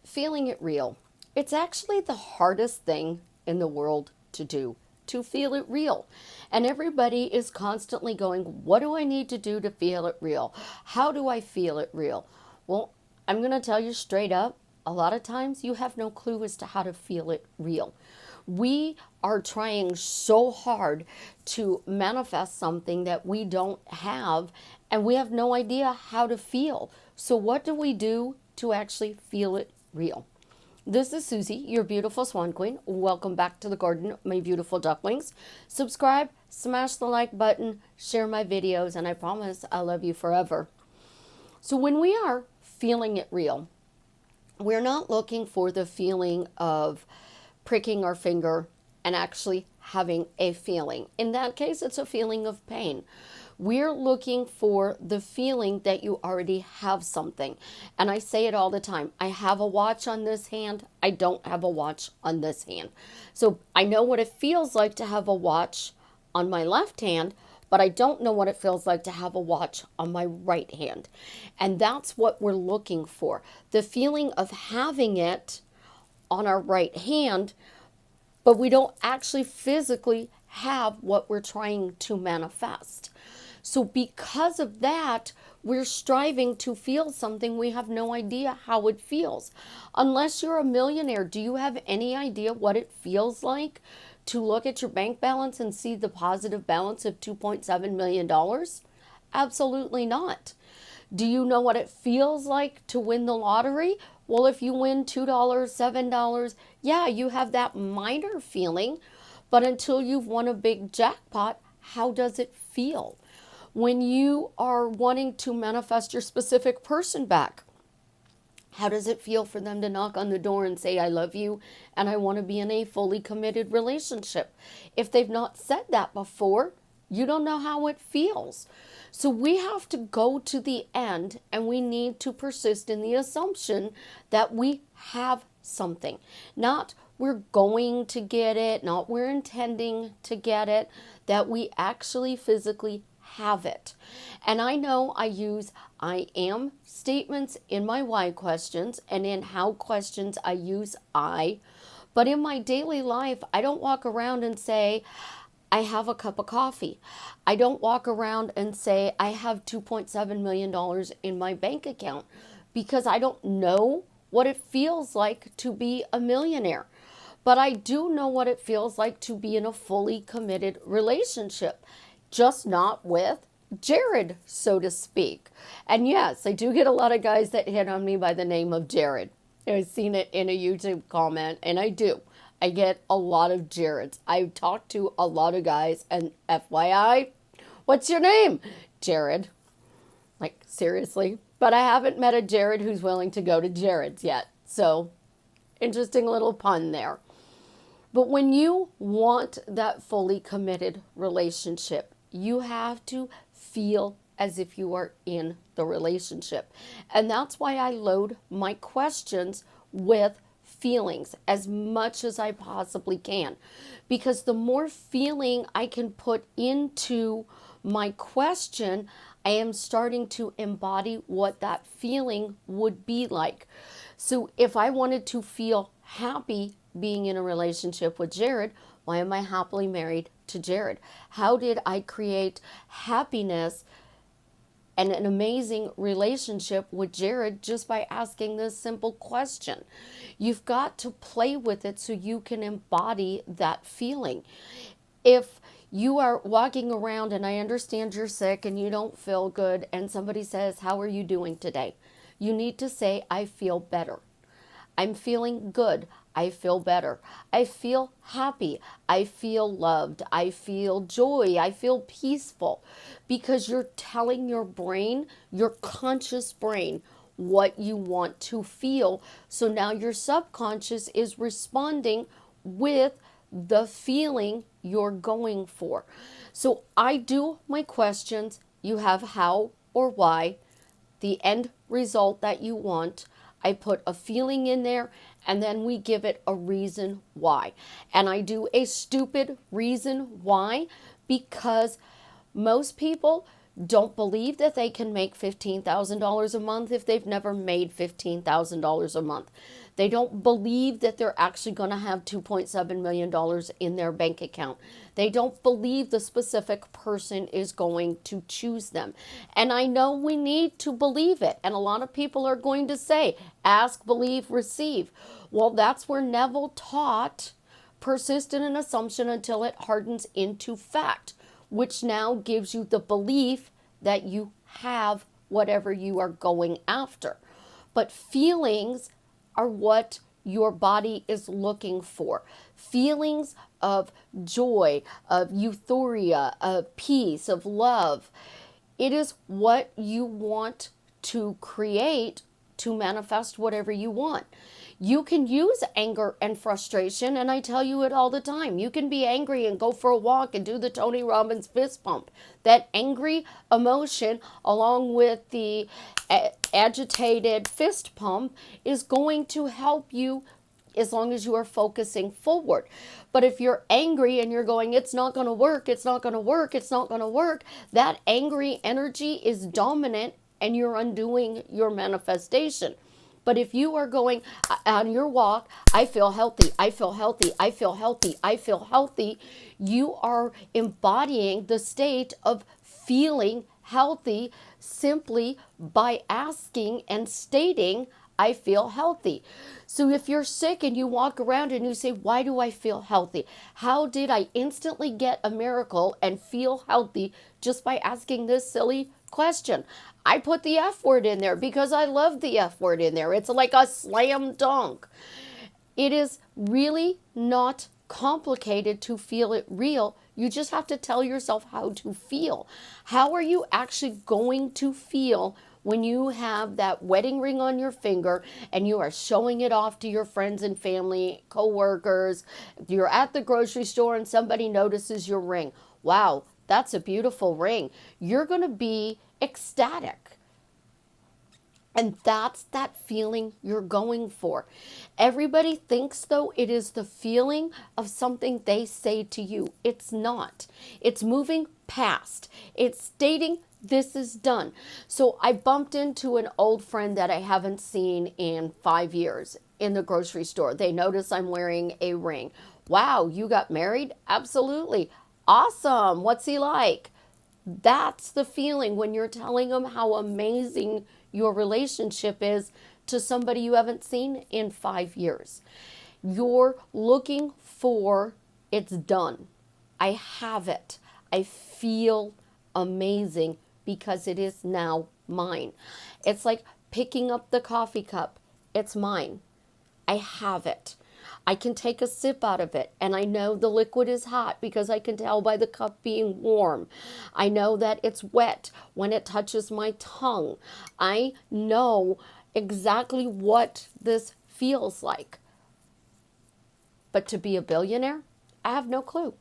feeling it real. It's actually the hardest thing in the world to do, to feel it real. And everybody is constantly going, what do I need to do to feel it real? How do I feel it real? Well, I'm going to tell you straight up, a lot of times you have no clue as to how to feel it real. We are trying so hard to manifest something that we don't have, and we have no idea how to feel. So, what do we do to actually feel it real? This is Susie, your beautiful swan queen. Welcome back to the garden, my beautiful ducklings. Subscribe, smash the like button, share my videos, and I promise I'll love you forever. So, when we are feeling it real, we're not looking for the feeling of pricking our finger and actually having a feeling. In that case, it's a feeling of pain. We're looking for the feeling that you already have something. And I say it all the time. I have a watch on this hand. I don't have a watch on this hand. So I know what it feels like to have a watch on my left hand, but I don't know what it feels like to have a watch on my right hand. And that's what we're looking for. The feeling of having it on our right hand, but we don't actually physically have what we're trying to manifest. So because of that, we're striving to feel something we have no idea how it feels. Unless you're a millionaire, do you have any idea what it feels like to look at your bank balance and see the positive balance of $2.7 million? Absolutely not. Do you know what it feels like to win the lottery? Well, if you win $2, $7, yeah, you have that minor feeling, but until you've won a big jackpot, how does it feel? When you are wanting to manifest your specific person back, how does it feel for them to knock on the door and say, I love you and I want to be in a fully committed relationship? If they've not said that before, you don't know how it feels. So we have to go to the end, and we need to persist in the assumption that we have something. Not we're going to get it, not we're intending to get it, that we actually physically have it. And I know I use I am statements in my why questions, and in how questions I use I. But in my daily life, I don't walk around and say, I have a cup of coffee. I don't walk around and say I have $2.7 million in my bank account, because I don't know what it feels like to be a millionaire. But I do know what it feels like to be in a fully committed relationship, just not with Jared, so to speak. And yes, I do get a lot of guys that hit on me by the name of Jared. I've seen it in a YouTube comment, and I do. I get a lot of Jareds. I've talked to a lot of guys, and FYI, what's your name? Jared. Like, seriously? But I haven't met a Jared who's willing to go to Jared's yet. So, interesting little pun there. But when you want that fully committed relationship, you have to feel as if you are in the relationship. And that's why I load my questions with feelings as much as I possibly can, because the more feeling I can put into my question, I am starting to embody what that feeling would be like. So if I wanted to feel happy being in a relationship with Jared, why am I happily married to Jared? How did I create happiness and an amazing relationship with Jared just by asking this simple question? You've got to play with it so you can embody that feeling. If you are walking around, and I understand you're sick and you don't feel good, and somebody says, how are you doing today? You need to say, I feel better. I'm feeling good. I feel better. I feel happy. I feel loved. I feel joy. I feel peaceful, because you're telling your brain, your conscious brain, what you want to feel. So now your subconscious is responding with the feeling you're going for. So I do my questions. You have how or why, the end result that you want. I put a feeling in there, and then we give it a reason why. And I do a stupid reason why, because most people don't believe that they can make $15,000 a month if they've never made $15,000 a month. They don't believe that they're actually going to have $2.7 million in their bank account. They don't believe the specific person is going to choose them. And I know we need to believe it. And a lot of people are going to say, ask, believe, receive. Well, that's where Neville taught persist in an assumption until it hardens into fact, which now gives you the belief that you have whatever you are going after. But feelings are what your body is looking for. Feelings of joy, of euphoria, of peace, of love. It is what you want to create to manifest whatever you want. You can use anger and frustration, and I tell you it all the time. You can be angry and go for a walk and do the Tony Robbins fist pump. That angry emotion, along with the agitated fist pump, is going to help you as long as you are focusing forward. But if you're angry and you're going, it's not going to work, it's not going to work, it's not going to work, that angry energy is dominant and you're undoing your manifestation. But if you are going on your walk, I feel healthy, I feel healthy, I feel healthy, I feel healthy, you are embodying the state of feeling healthy simply by asking and stating, I feel healthy. So if you're sick and you walk around and you say, why do I feel healthy? How did I instantly get a miracle and feel healthy just by asking this silly question? I put the F word in there because I love the F word in there. It's like a slam dunk. It is really not complicated to feel it real. You just have to tell yourself how to feel. How are you actually going to feel when you have that wedding ring on your finger and you are showing it off to your friends and family, coworkers? You're at the grocery store and somebody notices your ring. Wow, that's a beautiful ring. You're going to be ecstatic. And that's that feeling you're going for. Everybody thinks, though, it is the feeling of something they say to you. It's not. It's moving past. It's stating this is done. So I bumped into an old friend that I haven't seen in 5 years in the grocery store. They notice I'm wearing a ring. Wow, you got married? Absolutely. Awesome. What's he like? That's the feeling when you're telling them how amazing your relationship is to somebody you haven't seen in 5 years. You're looking for, it's done. I have it. I feel amazing because it is now mine. It's like picking up the coffee cup. It's mine. I have it. I can take a sip out of it, and I know the liquid is hot because I can tell by the cup being warm. I know that it's wet when it touches my tongue. I know exactly what this feels like. But to be a billionaire, I have no clue.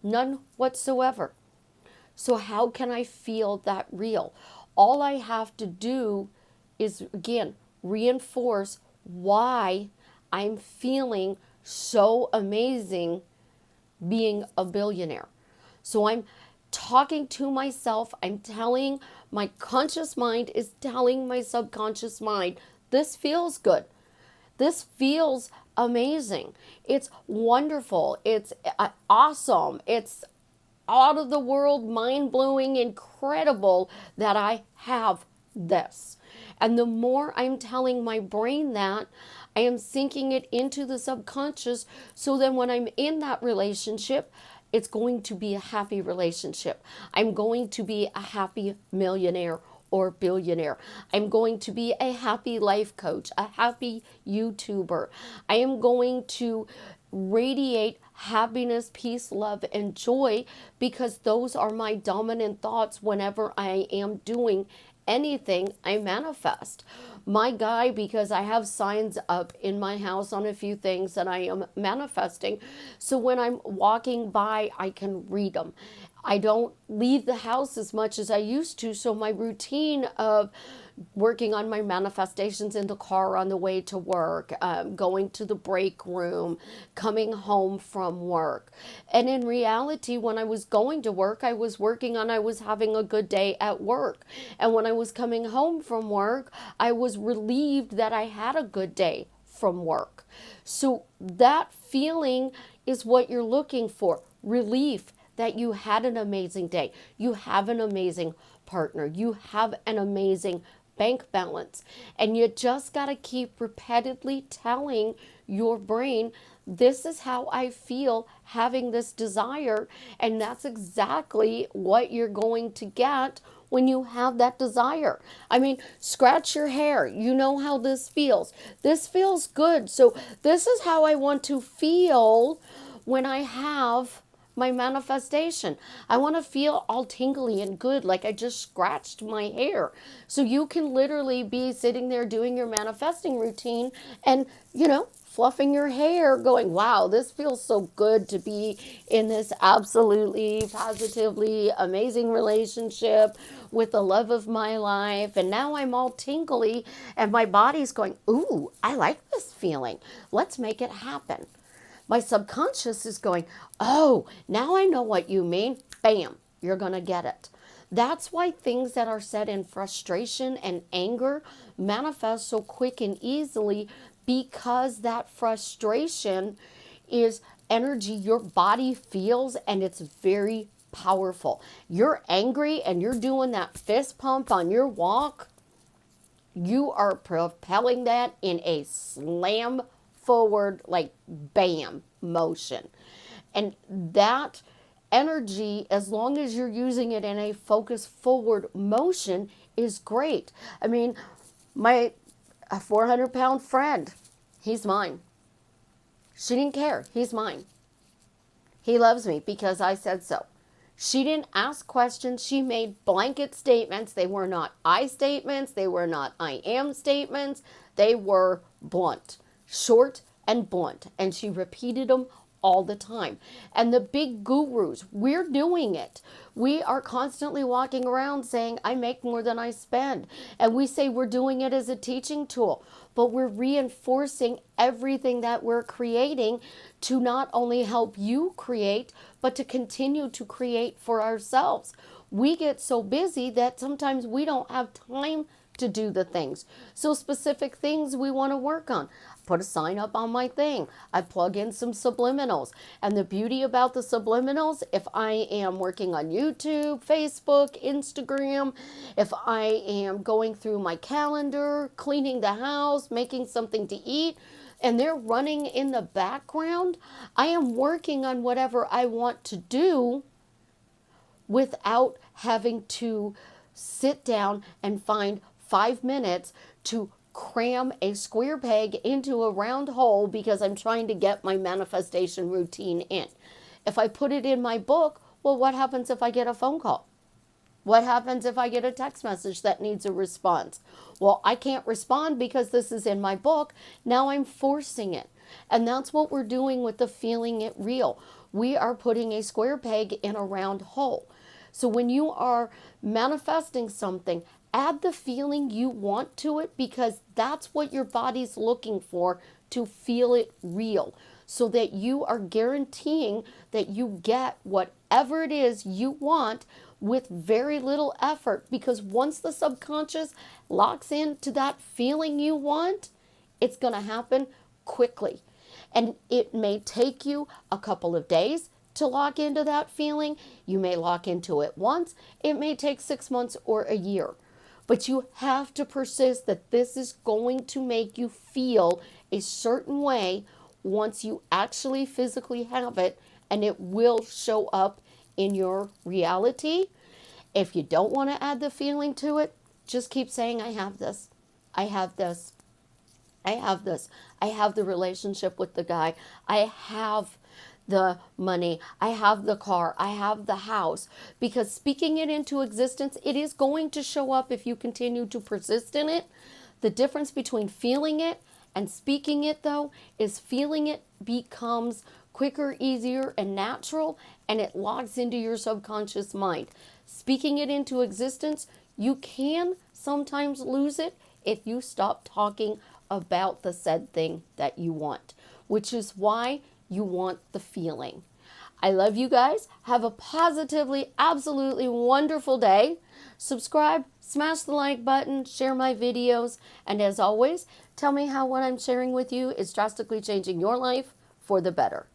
None whatsoever. So how can I feel that real? All I have to do is, again, reinforce why I'm feeling so amazing being a billionaire. So I'm talking to myself. I'm telling my conscious mind is telling my subconscious mind, this feels good. This feels amazing. It's wonderful. It's awesome. It's out of the world, mind-blowing, incredible that I have this. And the more I'm telling my brain that, I am sinking it into the subconscious, so then when I'm in that relationship, it's going to be a happy relationship. I'm going to be a happy millionaire or billionaire. I'm going to be a happy life coach, a happy YouTuber. I am going to radiate happiness, peace, love, and joy because those are my dominant thoughts whenever I am doing anything I manifest. My guy, because I have signs up in my house on a few things that I am manifesting. So when I'm walking by, I can read them. I don't leave the house as much as I used to. So my routine of working on my manifestations in the car on the way to work, going to the break room, coming home from work. And in reality, when I was going to work, I was working on, I was having a good day at work. And when I was coming home from work, I was relieved that I had a good day from work. So that feeling is what you're looking for, relief that you had an amazing day. You have an amazing partner. You have an amazing bank balance. And you just got to keep repeatedly telling your brain, this is how I feel having this desire. And that's exactly what you're going to get when you have that desire. I mean, scratch your hair. You know how this feels. This feels good. So this is how I want to feel when I have my manifestation. I want to feel all tingly and good, like I just scratched my hair. So you can literally be sitting there doing your manifesting routine and, fluffing your hair, going, wow, this feels so good to be in this absolutely, positively amazing relationship with the love of my life. And now I'm all tingly and my body's going, ooh, I like this feeling. Let's make it happen. My subconscious is going, oh, now I know what you mean. Bam, you're going to get it. That's why things that are said in frustration and anger manifest so quick and easily, because that frustration is energy your body feels, and it's very powerful. You're angry and you're doing that fist pump on your walk. You are propelling that in a slam forward, like bam motion. And that energy, as long as you're using it in a focus forward motion, is great. I mean, my 400-pound friend, he's mine. She didn't care. He's mine. He loves me because I said so. She didn't ask questions. She made blanket statements. They were not I statements. They were not I am statements. They were blunt, short and blunt. And she repeated them all the time. And the big gurus, we're doing it. We are constantly walking around saying, I make more than I spend. And we say we're doing it as a teaching tool, but we're reinforcing everything that we're creating to not only help you create, but to continue to create for ourselves. We get so busy that sometimes we don't have time to do the things. So specific things we want to work on. Put a sign up on my thing. I plug in some subliminals. And the beauty about the subliminals, if I am working on YouTube, Facebook, Instagram, if I am going through my calendar, cleaning the house, making something to eat, and they're running in the background, I am working on whatever I want to do without having to sit down and find 5 minutes to cram a square peg into a round hole because I'm trying to get my manifestation routine in. If I put it in my book, well, what happens if I get a phone call? What happens if I get a text message that needs a response? Well, I can't respond because this is in my book. Now I'm forcing it. And that's what we're doing with the feeling it real. We are putting a square peg in a round hole. So when you are manifesting something, add the feeling you want to it, because that's what your body's looking for, to feel it real, so that you are guaranteeing that you get whatever it is you want with very little effort. Because once the subconscious locks into that feeling you want, it's going to happen quickly. And it may take you a couple of days to lock into that feeling. You may lock into it once. It may take 6 months or a year. But you have to persist that this is going to make you feel a certain way once you actually physically have it, and it will show up in your reality. If you don't want to add the feeling to it, just keep saying, I have this. I have this. I have this. I have the relationship with the guy. I have the money. I have the car. I have the house. Because speaking it into existence, it is going to show up if you continue to persist in it. The difference between feeling it and speaking it, though, is feeling it becomes quicker, easier, and natural, and it logs into your subconscious mind. Speaking it into existence, you can sometimes lose it if you stop talking about the said thing that you want, which is why you want the feeling. I love you guys. Have a positively, absolutely wonderful day. Subscribe, smash the like button, share my videos, and as always, tell me how what I'm sharing with you is drastically changing your life for the better.